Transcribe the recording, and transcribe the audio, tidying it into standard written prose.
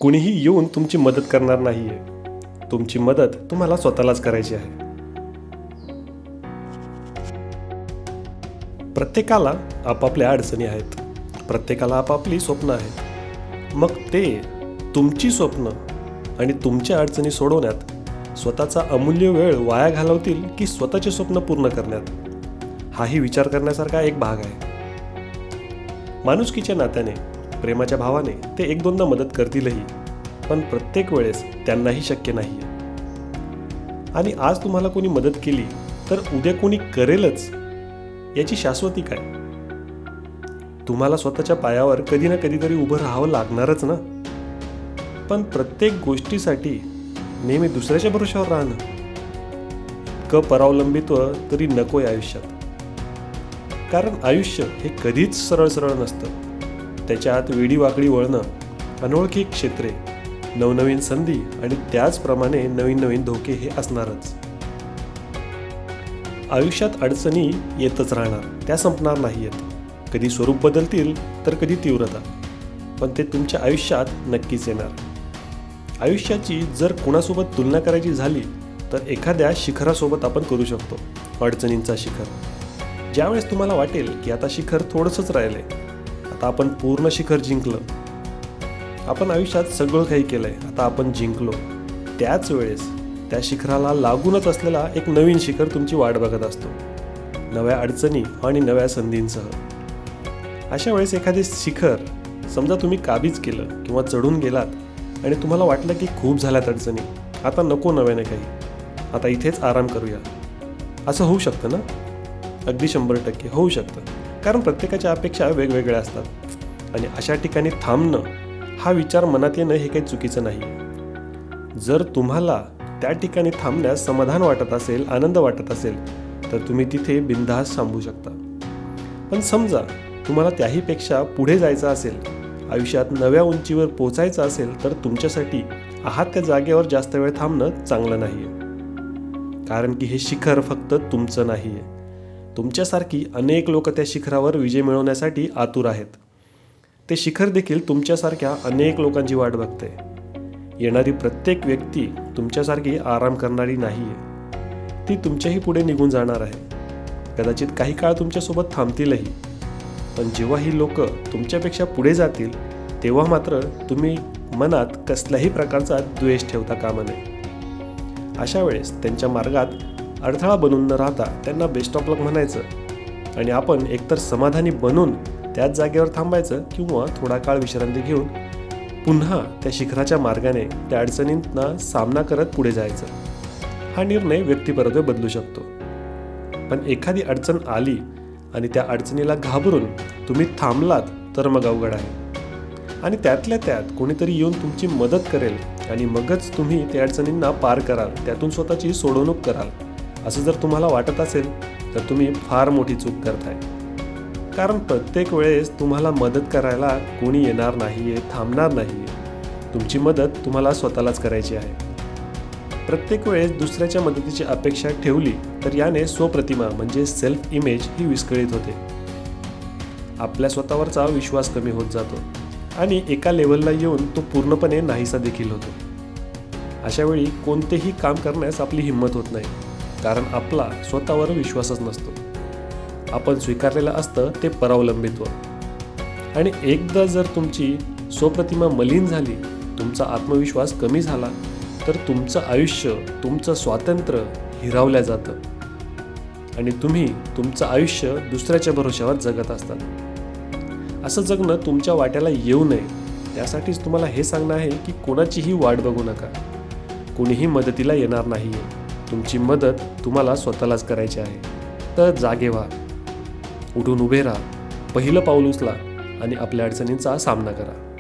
कुणीही येऊन तुमची मदत करणार नाही आहे. तुमची मदत तुम्हाला स्वतःलाच करायची आहे. प्रत्येकाला आपापल्या अडचणी आहेत. प्रत्येकाला आपापली स्वप्न आहेत. मग ते तुमची स्वप्न आणि तुमच्या अडचणी सोडवण्यात स्वतःचा अमूल्य वेळ वाया घालवतील की स्वतःचे स्वप्न पूर्ण करण्यात, हाही विचार करण्यासारखा एक भाग आहे. माणुसकीच्या नात्याने, प्रेमाच्या भावाने ते एक दोनदा मदत करतीलही, पण प्रत्येक वेळेस त्यांनाही शक्य नाही आहे. आणि आज तुम्हाला कोणी मदत केली तर उद्या कोणी करेलच याची शाश्वती काय? तुम्हाला स्वतःच्या पायावर कधी ना कधीतरी उभं राहावं लागणारच ना. पण प्रत्येक गोष्टीसाठी नेहमी दुसऱ्याच्या भरोश्यावर राहणं परावलंबित्व तरी नकोय आयुष्यात. कारण आयुष्य हे कधीच सरळ सरळ नसतं. त्याच्यात वेडीवाकडी वळणं, अनोळखी क्षेत्रे, नवनवीन संधी आणि त्याचप्रमाणे नवीन नवीन धोके हे असणारच. आयुष्यात अडचणी येतच राहणार, त्या संपणार नाही आहेत. कधी स्वरूप बदलतील तर कधी तीव्रता, पण ते तुमच्या आयुष्यात नक्कीच येणार. आयुष्याची जर कुणासोबत तुलना करायची झाली तर एखाद्या शिखरासोबत आपण करू शकतो. अडचणींचा शिखर. ज्यावेळेस तुम्हाला वाटेल की आता शिखर थोडंसंच राहिलंय, आता आपण पूर्ण शिखर जिंकलं, आपण आयुष्यात सगळं काही केलंय, आता आपण जिंकलो, त्याच वेळेस त्या शिखराला लागूनच असलेला एक नवीन शिखर तुमची वाट बघत असतो, नव्या अडचणी आणि नव्या संधींसह. अशा वेळेस एखादे शिखर समजा तुम्ही काबीज केलं किंवा चढून गेलात आणि तुम्हाला वाटलं की खूप झाल्यात अडचणी, आता नको नव्याने काही, आता इथेच आराम करूया, असं होऊ शकतं ना? अगदी 100% होऊ शकतं. कारण प्रत्येकाच्या अपेक्षा वेगवेगळ्या असतात आणि अशा ठिकाणी थांबणं, हा विचार मनात येणं हे काही चुकीचं नाही आहे. जर तुम्हाला त्या ठिकाणी थांबण्यास समाधान वाटत असेल, आनंद वाटत असेल, तर तुम्ही तिथे बिनधास्त थांबू शकता. पण समजा तुम्हाला त्याहीपेक्षा पुढे जायचं असेल, आयुष्यात नव्या उंचीवर पोचायचं असेल, तर तुमच्यासाठी आहात त्या जागेवर जास्त वेळ थांबणं चांगलं नाही आहे. कारण की हे शिखर फक्त तुमचं नाही आहे. तुमच्यासारखी अनेक लोक त्या शिखरावर विजय मिळवण्यासाठी आतुर आहेत. ते शिखर देखील तुमच्यासारख्या अनेक लोकांची वाट बघते. येणारी प्रत्येक व्यक्ती तुमच्यासारखी आराम करणारी नाही आहे. ती तुमच्याही पुढे निघून जाणार आहे. कदाचित काही काळ तुमच्यासोबत थांबतीलही. पण जेव्हा ही लोक तुमच्यापेक्षा पुढे जातील, तेव्हा मात्र तुम्ही मनात कसल्याही प्रकारचा द्वेष ठेवता कामा नये. अशा वेळेस त्यांच्या मार्गात अडथळा बनून न राहता त्यांना बेस्ट ऑफ लक म्हणायचं आणि आपण एकतर समाधानी बनून त्याच जागेवर थांबायचं किंवा थोडा काळ विश्रांती घेऊन पुन्हा त्या शिखराच्या मार्गाने त्या अडचणींना सामना करत पुढे जायचं. हा निर्णय व्यक्तिपरत्वे बदलू शकतो. पण एखादी अडचण आली आणि त्या अडचणीला घाबरून तुम्ही थांबलात तर मग अवघड आहे. आणि त्यातल्या त्यात कोणीतरी येऊन तुमची मदत करेल आणि मगच तुम्ही त्या अडचणींना पार कराल, त्यातून स्वतःची सोडवणूक कराल, असं जर तुम्हाला वाटत असेल तर तुम्ही फार मोठी चूक करताय. कारण प्रत्येक वेळेस तुम्हाला मदत करायला कोणी येणार नाहीये, थांबणार नाहीये. तुमची मदत तुम्हाला स्वतःलाच करायची आहे. प्रत्येक वेळेस दुसऱ्याच्या मदतीची अपेक्षा ठेवली तर याने स्वप्रतिमा म्हणजे सेल्फ इमेज ही विस्कळीत होते. आपल्या स्वतःवरचा विश्वास कमी होत जातो आणि एका लेवलला येऊन तो पूर्णपणे नाहीसा देखील होतो. अशा वेळी कोणतेही काम करण्यास आपली हिंमत होत नाही, कारण आपला स्वतःवर विश्वासच नसतो. आपण स्वीकारलेलं असतं ते परावलंबित्व. आणि एकदा जर तुमची स्वप्रतिमा मलिन झाली, तुमचा आत्मविश्वास कमी झाला, तर तुमचं आयुष्य, तुमचं स्वातंत्र्य हिरावलं जातं आणि तुम्ही तुमचं आयुष्य दुसऱ्याच्या भरोश्यावर जगत असतात. असं जगणं तुमच्या वाट्याला येऊ नये, त्यासाठीच तुम्हाला हे सांगणं आहे की कोणाचीही वाट बघू नका. कोणीही मदतीला येणार नाही आहे. तुमची मदत तुम्हाला स्वतःलाच करायची आहे. तर जागे व्हा, उठून उभे राहा, पहिलं पाऊल उचला आणि आपल्या अडचणींचा सामना करा.